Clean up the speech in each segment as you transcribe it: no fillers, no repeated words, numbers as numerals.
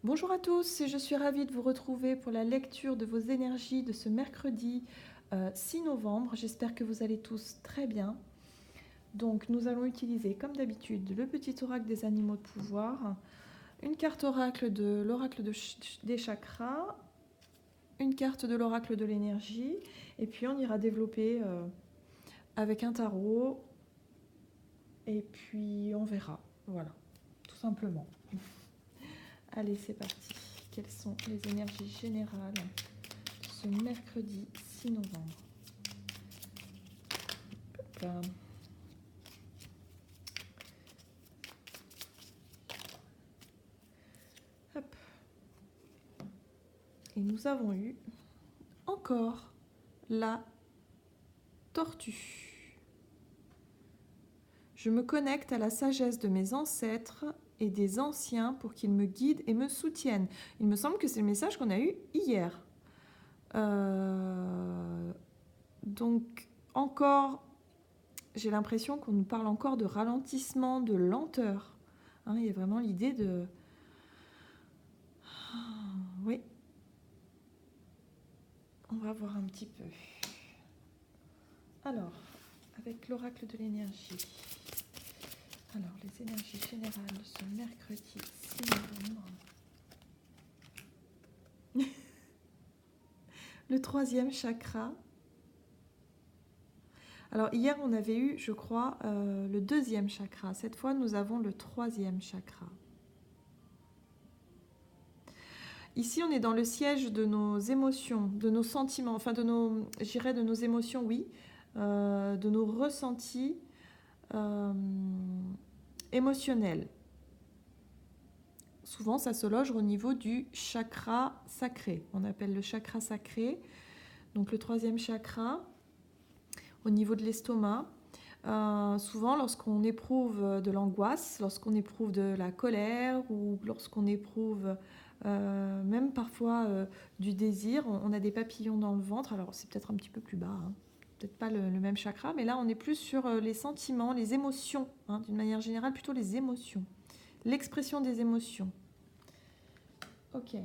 Bonjour à tous, et je suis ravie de vous retrouver pour la lecture de vos énergies de ce mercredi 6 novembre. J'espère que vous allez tous très bien. Donc nous allons utiliser comme d'habitude le petit oracle des animaux de pouvoir, une carte oracle de l'oracle des chakras, une carte de l'oracle de l'énergie, et puis on ira développer avec un tarot, et puis on verra. Voilà, tout simplement. Allez, c'est parti. Quelles sont les énergies générales ce mercredi 6 novembre? Hop là. Hop. Et nous avons eu encore la tortue. Je me connecte à la sagesse de mes ancêtres et des anciens pour qu'ils me guident et me soutiennent. Il me semble que c'est le message qu'on a eu hier. Donc encore, j'ai l'impression qu'on nous parle encore de ralentissement, de lenteur. Hein, il y a vraiment l'idée de... Oui. On va voir un petit peu. Alors, avec l'oracle de l'énergie. Alors, les énergies générales de ce mercredi 6 novembre. Le troisième chakra. Alors, hier, on avait eu, je crois, le deuxième chakra. Cette fois, nous avons le troisième chakra. Ici, on est dans le siège de nos émotions, de nos sentiments, enfin, de nos émotions, oui, de nos ressentis émotionnels. Souvent, ça se loge au niveau du chakra sacré. On appelle le chakra sacré. Donc, le troisième chakra, au niveau de l'estomac. Souvent, lorsqu'on éprouve de l'angoisse, lorsqu'on éprouve de la colère ou lorsqu'on éprouve même parfois du désir, on a des papillons dans le ventre. Alors, c'est peut-être un petit peu plus bas, hein. Peut-être pas le même chakra, mais là, on est plus sur les sentiments, les émotions, hein, d'une manière générale, plutôt les émotions. L'expression des émotions. Ok.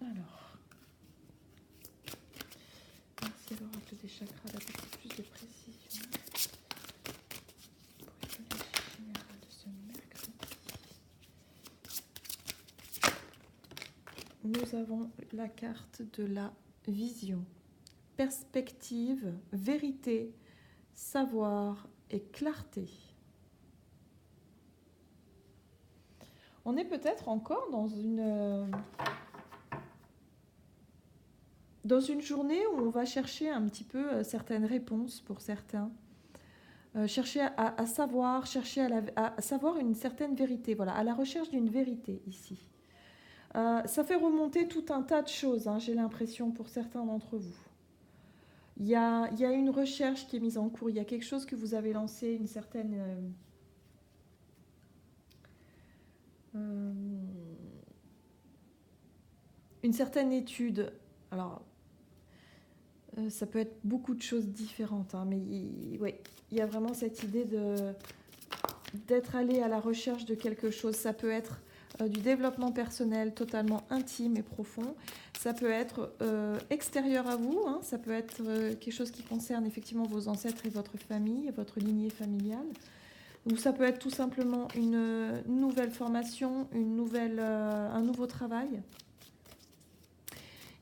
Alors, merci à l'oracle des chakras d'apporter plus de précision pour l'énergie générale de ce mercredi. Nous avons la carte de la vision. Perspective, vérité, savoir et clarté. On est peut-être encore dans une journée où on va chercher un petit peu certaines réponses pour certains. Chercher à savoir, chercher à savoir une certaine vérité. Voilà, à la recherche d'une vérité ici. Ça fait remonter tout un tas de choses, hein, j'ai l'impression, pour certains d'entre vous. Il y a une recherche qui est mise en cours, il y a quelque chose que vous avez lancé, une certaine étude. Alors, ça peut être beaucoup de choses différentes, hein, mais ouais, il y a vraiment cette idée d'être allé à la recherche de quelque chose. Ça peut être du développement personnel totalement intime et profond. Ça peut être extérieur à vous, hein, ça peut être quelque chose qui concerne effectivement vos ancêtres et votre famille, votre lignée familiale. Ou ça peut être tout simplement une nouvelle formation, un nouveau travail.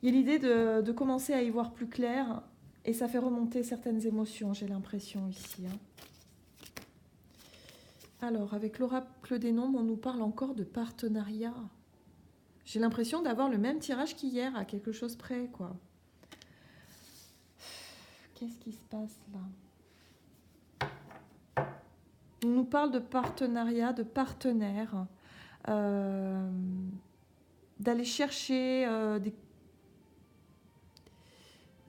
Il y a l'idée de commencer à y voir plus clair et ça fait remonter certaines émotions, j'ai l'impression ici. Hein. Alors, avec l'oracle des nombres, on nous parle encore de partenariat. J'ai l'impression d'avoir le même tirage qu'hier, à quelque chose près, quoi. Qu'est-ce qui se passe là? On nous parle de partenariat, de partenaires, d'aller chercher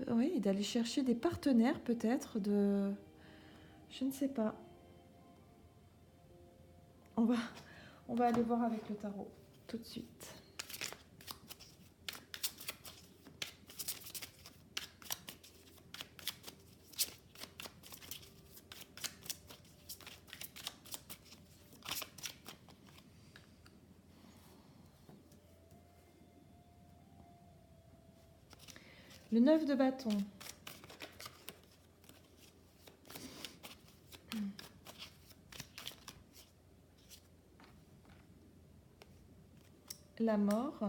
d'aller chercher des partenaires peut-être, je ne sais pas. On va aller voir avec le tarot tout de suite. Le 9 de bâton. La mort.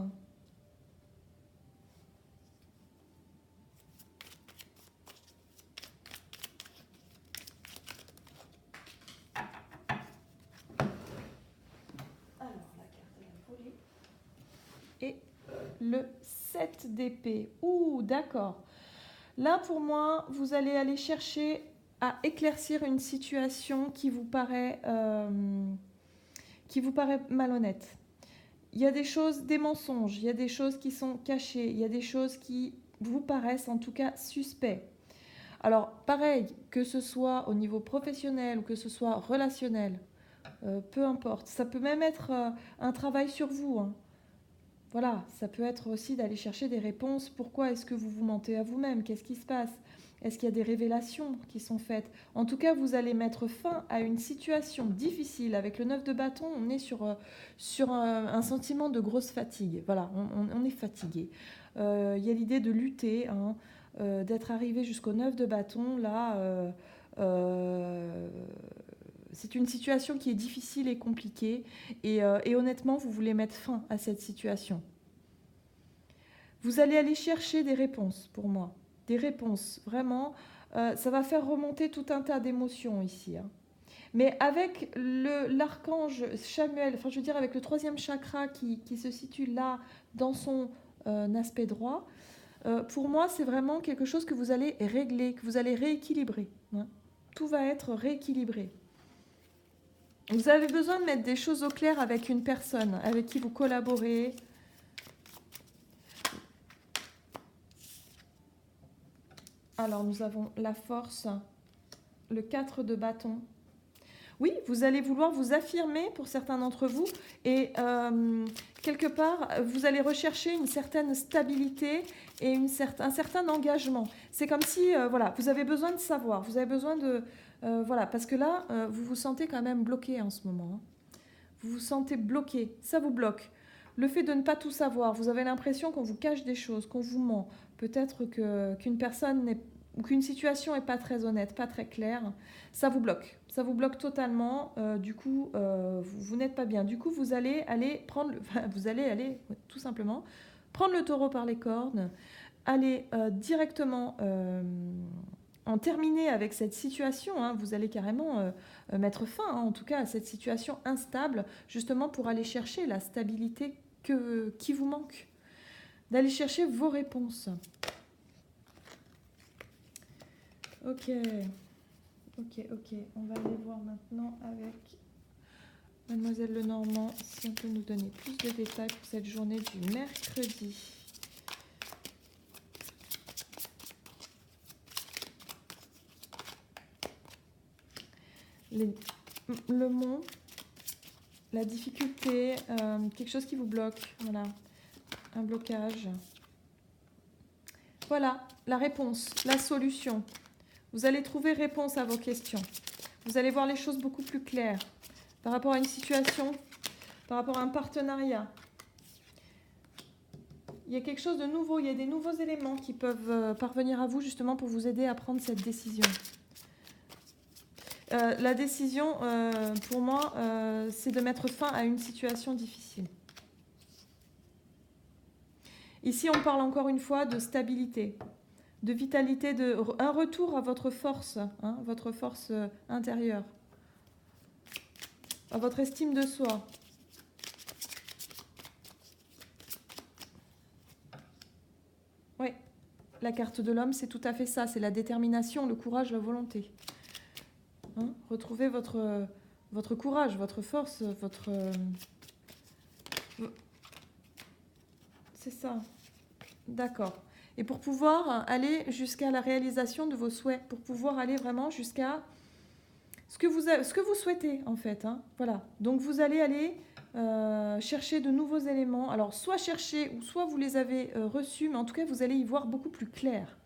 Alors, la carte de la volée. Et le 7 d'épée. Ouh, d'accord. Là, pour moi, vous allez aller chercher à éclaircir une situation qui vous paraît malhonnête. Il y a des choses, des mensonges, il y a des choses qui sont cachées, il y a des choses qui vous paraissent en tout cas suspects. Alors, pareil, que ce soit au niveau professionnel ou que ce soit relationnel, peu importe. Ça peut même être un travail sur vous, hein. Voilà, ça peut être aussi d'aller chercher des réponses. Pourquoi est-ce que vous vous mentez à vous-même? Qu'est-ce qui se passe? Est-ce qu'il y a des révélations qui sont faites? En tout cas, vous allez mettre fin à une situation difficile. Avec le 9 de bâton, on est sur un sentiment de grosse fatigue. Voilà, on est fatigué. Il y a l'idée de lutter, hein, d'être arrivé jusqu'au 9 de bâton. Là, c'est une situation qui est difficile et compliquée. Et honnêtement, vous voulez mettre fin à cette situation. Vous allez aller chercher des réponses pour moi. Des réponses, vraiment. Ça va faire remonter tout un tas d'émotions ici, hein. Mais avec l'archange Chamuel, enfin je veux dire avec le 3e chakra qui se situe là dans son aspect droit, pour moi c'est vraiment quelque chose que vous allez régler, que vous allez rééquilibrer, hein. Tout va être rééquilibré. Vous avez besoin de mettre des choses au clair avec une personne avec qui vous collaborez. Alors nous avons la force, le 4 de bâton. Oui, vous allez vouloir vous affirmer pour certains d'entre vous et quelque part, vous allez rechercher une certaine stabilité et un certain engagement. C'est comme si, voilà, vous avez besoin de savoir, vous avez besoin de... voilà, parce que là, vous vous sentez quand même bloqué en ce moment, hein. Vous vous sentez bloqué, ça vous bloque. Le fait de ne pas tout savoir, vous avez l'impression qu'on vous cache des choses, qu'on vous ment. Peut-être qu'une personne n'est ou qu'une situation n'est pas très honnête, pas très claire, ça vous bloque. Ça vous bloque totalement. Du coup, vous n'êtes pas bien. Du coup, vous allez aller tout simplement prendre le taureau par les cornes, aller directement en terminer avec cette situation, hein. Vous allez carrément mettre fin, hein, en tout cas, à cette situation instable, justement pour aller chercher la stabilité qui vous manque, d'aller chercher vos réponses. Ok, on va aller voir maintenant avec Mademoiselle Lenormand si on peut nous donner plus de détails pour cette journée du mercredi. Le mont, la difficulté, quelque chose qui vous bloque, voilà, un blocage. Voilà, la réponse, la solution. Vous allez trouver réponse à vos questions. Vous allez voir les choses beaucoup plus claires par rapport à une situation, par rapport à un partenariat. Il y a quelque chose de nouveau, il y a des nouveaux éléments qui peuvent parvenir à vous justement pour vous aider à prendre cette décision. La décision, pour moi, c'est de mettre fin à une situation difficile. Ici, on parle encore une fois de stabilité, de vitalité, un retour à votre force, hein, votre force intérieure, à votre estime de soi. Oui, la carte de l'homme, c'est tout à fait ça, c'est la détermination, le courage, la volonté. Hein, retrouvez votre courage, votre force, c'est ça. D'accord. Et pour pouvoir aller jusqu'à la réalisation de vos souhaits, pour pouvoir aller vraiment jusqu'à ce que vous souhaitez, en fait, hein. Voilà. Donc, vous allez aller chercher de nouveaux éléments. Alors, soit chercher, ou soit vous les avez reçus, mais en tout cas, vous allez y voir beaucoup plus clair.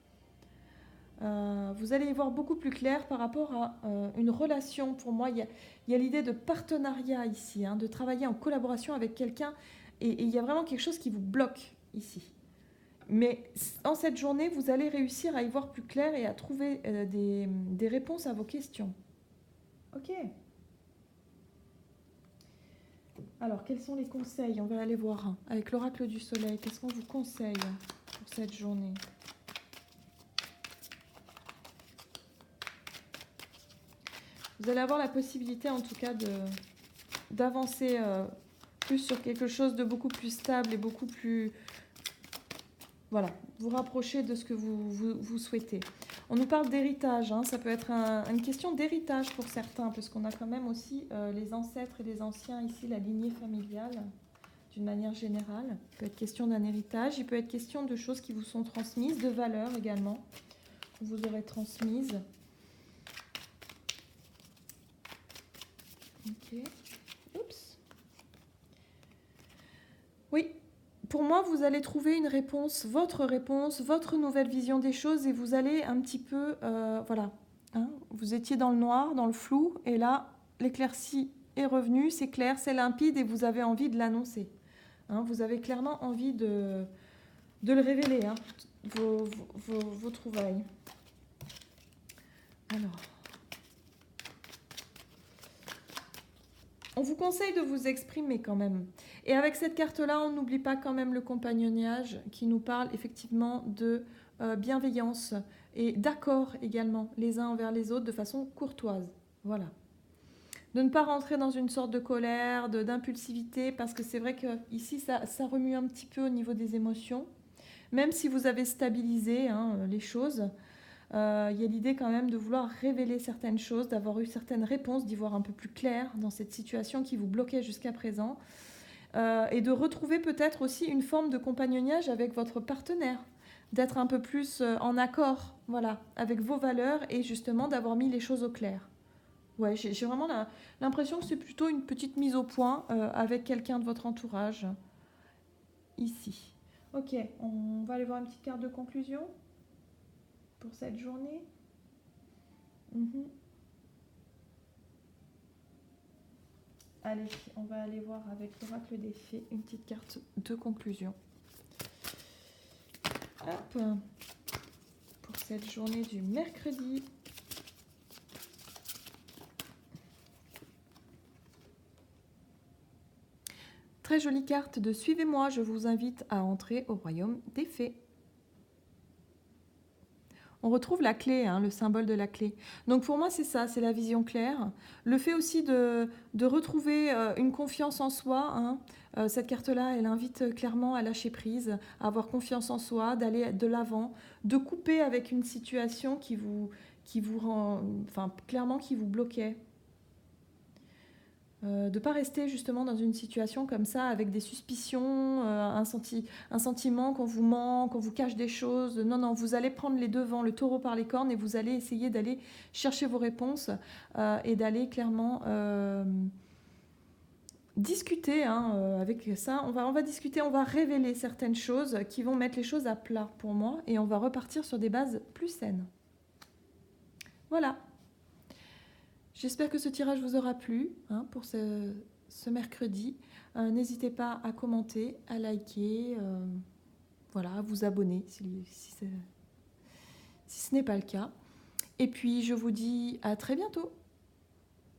Vous allez y voir beaucoup plus clair par rapport à une relation. Pour moi, il y a l'idée de partenariat ici, hein, de travailler en collaboration avec quelqu'un. Et il y a vraiment quelque chose qui vous bloque ici. Mais en cette journée, vous allez réussir à y voir plus clair et à trouver des réponses à vos questions. Ok. Alors, quels sont les conseils? On va aller voir avec l'oracle du soleil. Qu'est-ce qu'on vous conseille pour cette journée? Vous allez avoir la possibilité, en tout cas, d'avancer plus sur quelque chose de beaucoup plus stable et beaucoup plus... Voilà, vous rapprocher de ce que vous souhaitez. On nous parle d'héritage, hein, ça peut être une question d'héritage pour certains, parce qu'on a quand même aussi les ancêtres et les anciens ici, la lignée familiale, d'une manière générale. Il peut être question d'un héritage, il peut être question de choses qui vous sont transmises, de valeurs également, que vous aurez transmises. Ok. Oups. Oui. Pour moi, vous allez trouver une réponse, votre nouvelle vision des choses, et vous allez un petit peu, voilà, hein, vous étiez dans le noir, dans le flou, et là, l'éclaircie est revenue, c'est clair, c'est limpide, et vous avez envie de l'annoncer. Hein, vous avez clairement envie de le révéler, hein, vos trouvailles. Alors, on vous conseille de vous exprimer quand même. Et avec cette carte-là, on n'oublie pas quand même le compagnonnage qui nous parle effectivement de bienveillance et d'accord également les uns envers les autres de façon courtoise. Voilà. De ne pas rentrer dans une sorte de colère, d'impulsivité, parce que c'est vrai que ici ça remue un petit peu au niveau des émotions. Même si vous avez stabilisé les choses, il y a l'idée quand même de vouloir révéler certaines choses, d'avoir eu certaines réponses, d'y voir un peu plus clair dans cette situation qui vous bloquait jusqu'à présent. Et de retrouver peut-être aussi une forme de compagnonnage avec votre partenaire, d'être un peu plus en accord, voilà, avec vos valeurs et justement d'avoir mis les choses au clair. Ouais, j'ai vraiment l'impression que c'est plutôt une petite mise au point avec quelqu'un de votre entourage, ici. Ok, on va aller voir une petite carte de conclusion pour cette journée. Allez, on va aller voir avec l'oracle des fées une petite carte de conclusion. Hop, pour cette journée du mercredi. Très jolie carte de Suivez-moi, je vous invite à entrer au royaume des fées. On retrouve la clé, le symbole de la clé. Donc pour moi, c'est ça, c'est la vision claire. Le fait aussi de retrouver une confiance en soi. Cette carte-là, elle invite clairement à lâcher prise, à avoir confiance en soi, d'aller de l'avant, de couper avec une situation qui vous rend, clairement qui vous bloquait. De ne pas rester justement dans une situation comme ça avec des suspicions, un sentiment qu'on vous ment, qu'on vous cache des choses. Non, non, vous allez prendre les devants, le taureau par les cornes, et vous allez essayer d'aller chercher vos réponses et d'aller clairement discuter avec ça. On va discuter, on va révéler certaines choses qui vont mettre les choses à plat pour moi, et on va repartir sur des bases plus saines. Voilà. J'espère que ce tirage vous aura plu pour ce mercredi. N'hésitez pas à commenter, à liker, voilà, à vous abonner si ce n'est pas le cas. Et puis je vous dis à très bientôt.